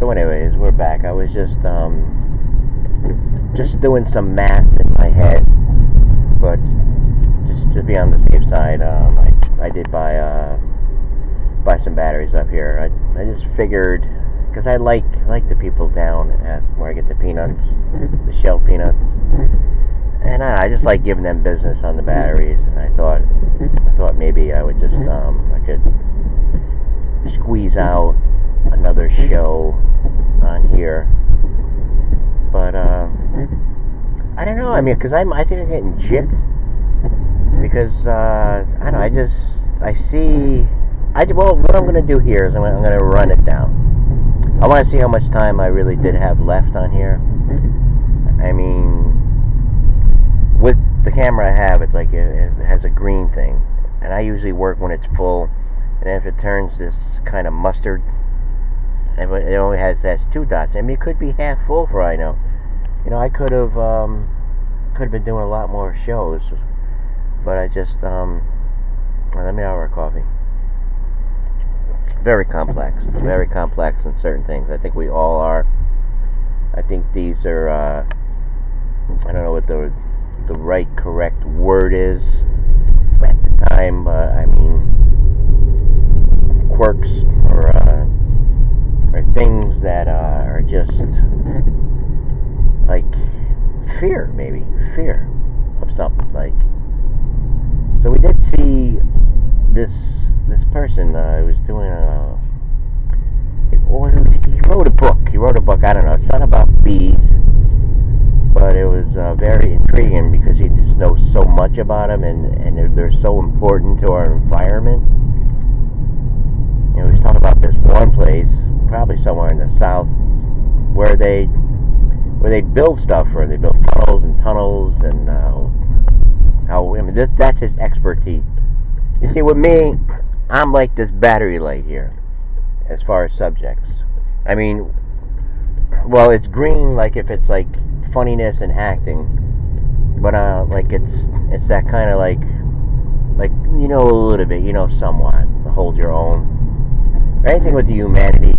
So anyways, we're back. I was just doing some math in my head, but just to be on the safe side, I did buy some batteries up here. I just figured, because I like the people down at where I get the peanuts, the shelled peanuts, and I just like giving them business on the batteries. And I thought maybe I would just I could squeeze out another show on here, but I don't know. I mean, because I think I'm getting gypped because I don't know. Well, what I'm gonna do here is I'm gonna run it down. I want to see how much time I really did have left on here. I mean, with the camera I have, it's like it has a green thing, and I usually work when it's full, and if it turns this kind of mustard, and it only has 2 dots. I mean, it could be half full for all I know. You know, I could have been doing a lot more shows, but I just well, let me have our coffee. Very complex in certain things. I think we all are. I think these are I don't know what the right correct word is at the time. I mean, quirks or things that are just like fear of something. Like, so we did see this person who was doing he wrote a book. I don't know. It's not about bees, but it was very intriguing because he just knows so much about them, and they're so important to our environment. You know, he was talking about this one place, probably somewhere in the south, where they build stuff, or they build tunnels, and how, I mean, that's his expertise. You see, with me, I'm like this battery light here, as far as subjects. I mean, well, it's green, like if it's like funniness and acting, but like it's that kind of like you know, a little bit, you know, somewhat, hold your own, or anything with the humanities.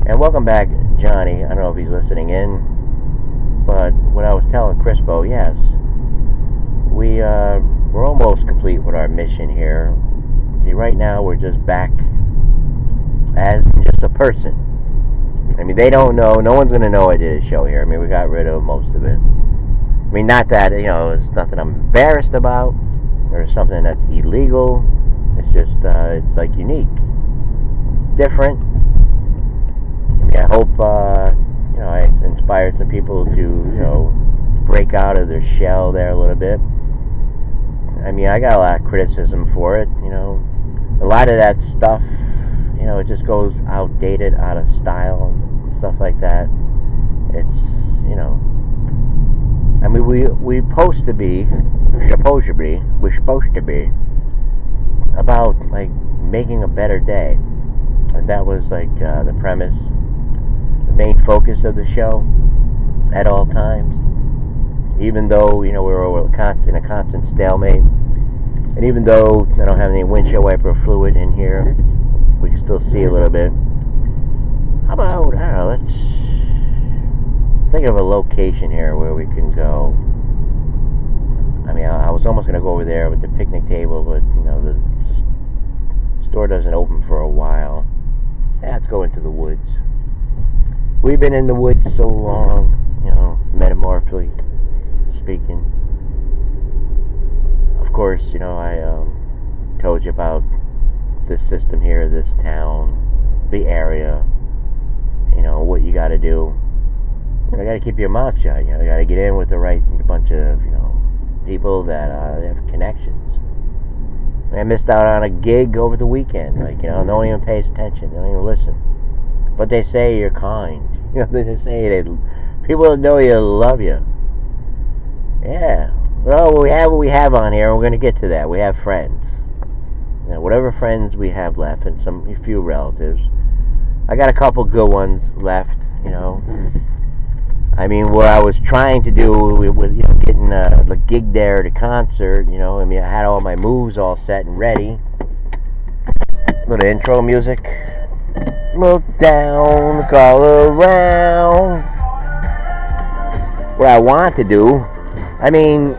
And welcome back, Johnny. I don't know if he's listening in, but what I was telling Crispo, yes, we're almost complete with our mission here. See, right now we're just back as just a person. I mean, they don't know. No one's gonna know I did a show here. I mean, we got rid of most of it. I mean, not that, you know, it's nothing I'm embarrassed about or something that's illegal. It's just it's like unique, different. I mean, I hope you know, I inspired some people to, you know, break out of their shell there a little bit. I mean, I got a lot of criticism for it. You know, a lot of that stuff, you know, it just goes outdated, out of style, and stuff like that. It's, you know, I mean, we're supposed to be about like making a better day, and that was like the premise, the main focus of the show at all times. Even though, you know, we were in a constant stalemate, and even though I don't have any windshield wiper fluid in here, we can still see a little bit. How about, I don't know, let's think of a location here where we can go. I mean, I was almost going to go over there with the picnic table, but, you know, the store doesn't open for a while. Yeah, let's go into the woods. We've been in the woods so long, you know, metamorphically speaking. Of course, you know, I told you about this system here, this town, the area, you know, what you got to do. You got to keep your mouth shut. You know, you got to get in with the right bunch of, you know, people that have connections. I missed out on a gig over the weekend. Like, you know, no one even pays attention. They don't even listen. But they say you're kind. You know, they say people that know you love you. Yeah. Well, we have what we have on here. We're going to get to that. We have friends. You know, whatever friends we have left, and a few relatives. I got a couple good ones left, you know. I mean, what I was trying to do with, you know, getting the gig there at a concert, you know, I mean, I had all my moves all set and ready. Little intro music. Look down, look all around. What I want to do, I mean,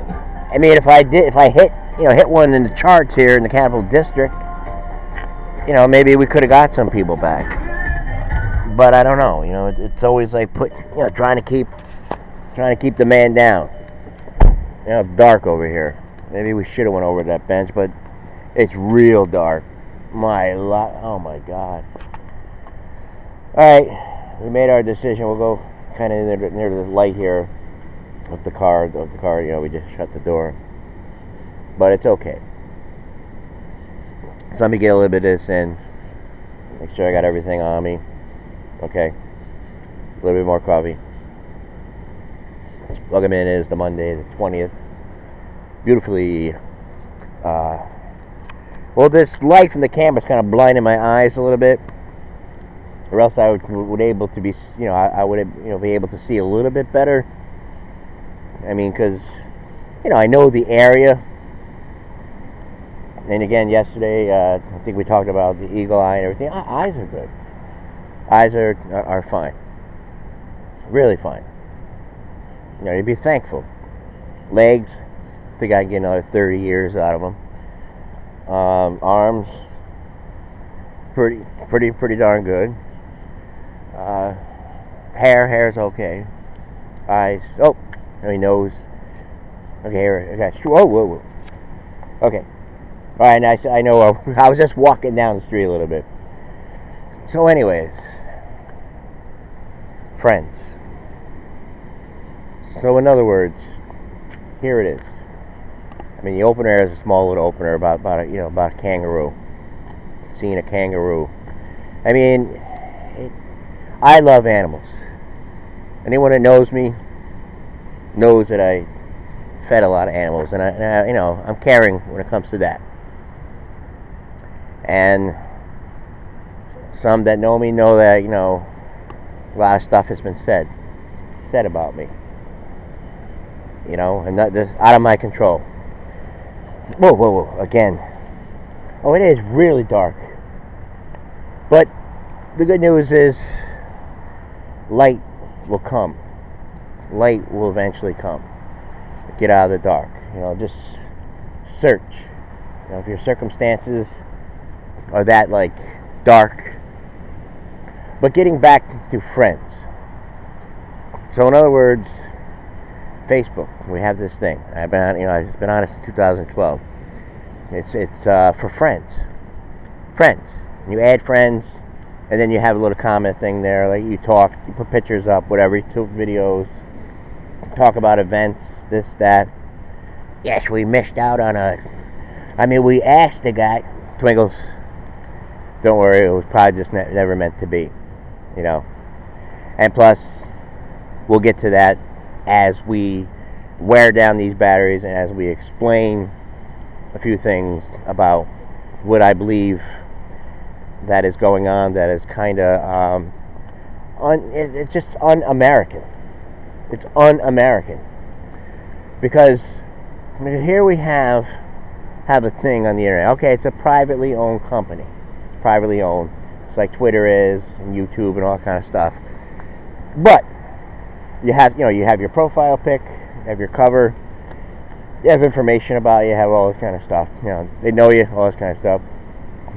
if I hit one in the charts here in the Capital District, maybe we could have got some people back. But I don't know. It's always like trying to keep the man down. It's dark over here. Maybe we should have went over to that bench, but it's real dark. Oh my God. All right, we made our decision. We'll go kind of near the light here of the car. We just shut the door, but it's okay. So let me get a little bit of this in. Make sure I got everything on me. Okay. A little bit more coffee. Welcome in. Is the Monday, the 20th. Beautifully. Well, this light from the camera is kind of blinding my eyes a little bit, or else I would able to be, I would, be able to see a little bit better. I mean, because, I know the area. And again, yesterday, I think we talked about the eagle eye and everything. Eyes are good. Eyes are fine. Really fine. You'd be thankful. Legs, I think I can get another 30 years out of them. Arms, pretty darn good. Hair's okay. Eyes, nose. Okay, okay. Whoa. Okay. All right, nice. I know. I was just walking down the street a little bit. So, anyways, friends. So, in other words, here it is. I mean, the opener is a small little opener about a kangaroo. Seeing a kangaroo. I mean, I love animals. Anyone that knows me knows that I fed a lot of animals, and I'm caring when it comes to that. And some that know me know that a lot of stuff has been said about me. And not just out of my control. Whoa, again. Oh, it is really dark. But the good news is light will come. Light will eventually come. Get out of the dark. Just search. If your circumstances are that dark. But getting back to friends. So in other words, Facebook. We have this thing. I've been on it since 2012. It's for friends. Friends. You add friends, and then you have a little comment thing there. Like you put pictures up, whatever. You took videos. Talk about events, this, that. Yes, we missed out on we asked the guy. Twinkles. Don't worry, it was probably just never meant to be. And plus, we'll get to that as we wear down these batteries and as we explain a few things about what I believe that is going on that is kind of it's just un-American. It's un-American because here we have a thing on the internet. Okay, it's a privately owned company, privately owned. It's like Twitter is and YouTube and all that kind of stuff. But you have your profile pic, you have your cover, you have information about you, have all this kind of stuff. They know you, all this kind of stuff.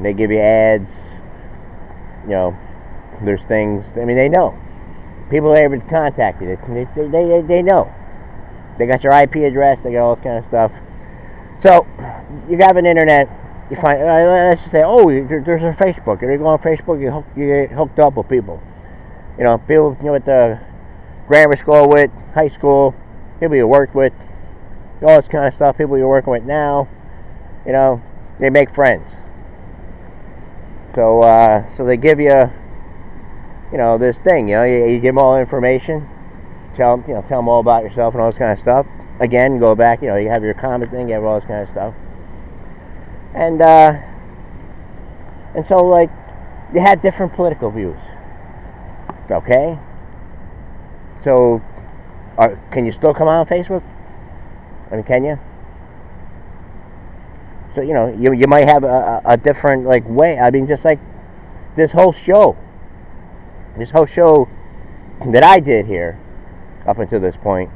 They give you ads. There's things. They know. People are able to contact you. They know. They got your IP address. They got all this kind of stuff. So you have an internet. You find. Let's just say, there's a Facebook. And you go on Facebook. You get hooked up with people. People at the grammar school with, high school, people you worked with, all this kind of stuff. People you're working with now. They make friends. So they give you, this thing. You give them all the information. Tell them all about yourself and all this kind of stuff. Again, go back. You have your comment thing. You have all this kind of stuff. And so you have different political views. Okay. So, can you still come on Facebook? Can you? So you might have a different way. Just like this whole show that I did here up until this point,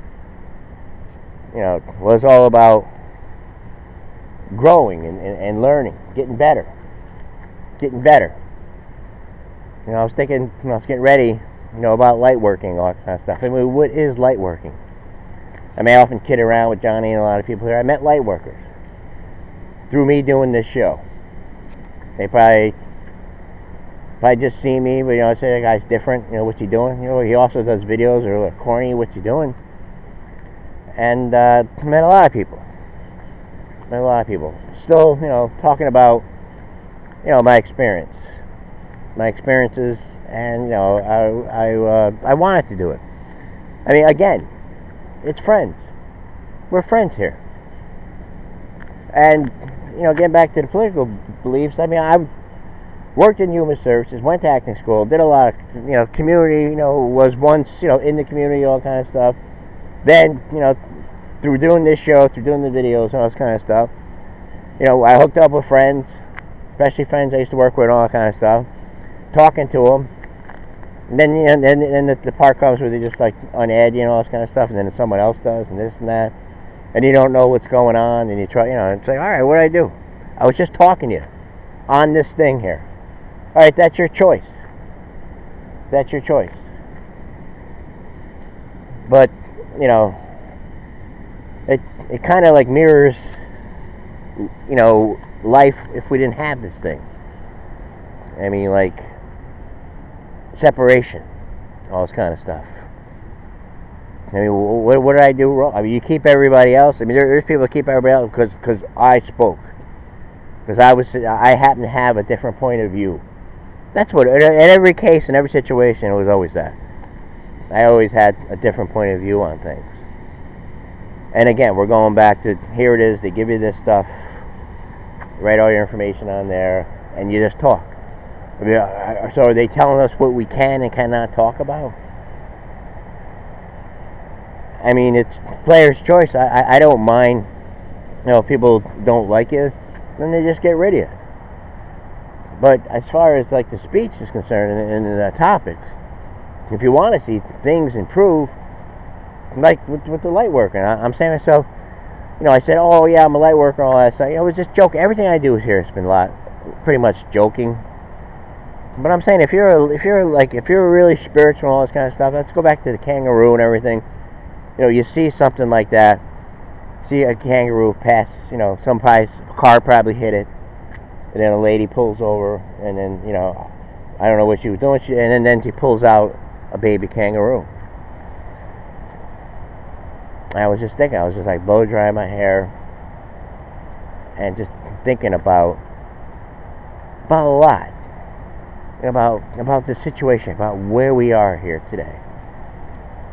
was all about growing and learning, getting better. I was thinking, I was getting ready, about light working, all that kind of stuff. I mean, what is light working? I mean, I often kid around with Johnny and a lot of people here. I met light workers through me doing this show. They probably just see me, but I say that guy's different. What's he doing? He also does videos or like corny. What's he doing? And met a lot of people. Still, talking about, my experiences, and I wanted to do it. I mean, again, it's friends. We're friends here. And getting back to the political beliefs. I mean, I worked in human services, went to acting school, did a lot of community. Was once in the community, all kind of stuff. Then through doing this show, through doing the videos, all this kind of stuff, I hooked up with friends, especially friends I used to work with, all that kind of stuff, talking to them. And then, then the part comes where they just like unad, all this kind of stuff, and then someone else does, and this and that, and you don't know what's going on, and you try, it's like, all right, what do I do? I was just talking to you on this thing here. All right, that's your choice. But it kind of like mirrors, life if we didn't have this thing. I mean, like separation, all this kind of stuff. I mean, what did I do wrong? I mean, you keep everybody else. I mean, there's people that keep everybody else because I spoke, because I happen to have a different point of view. That's what, in every case, in every situation, it was always that. I always had a different point of view on things. And again, we're going back to, here it is, they give you this stuff, write all your information on there, and you just talk. I mean, so are they telling us what we can and cannot talk about? I mean, it's player's choice. I don't mind, if people don't like you, then they just get rid of you. But as far as like the speech is concerned and the topics, if you want to see things improve, like with the light worker, I'm saying to myself, I said, oh yeah, I'm a light worker, all that stuff. I was just joking. Everything I do here has been pretty much joking. But I'm saying if you're really spiritual, all this kind of stuff, let's go back to the kangaroo and everything. You see something like that, see a kangaroo pass, some car probably hit it, and then a lady pulls over, and then, I don't know what she was doing, and then she pulls out a baby kangaroo. I was just thinking, I was just like blow drying my hair, and just thinking about a lot, about the situation, about where we are here today,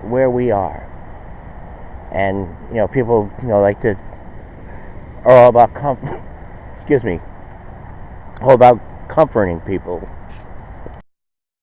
where we are. And people like to are all about all about comforting people,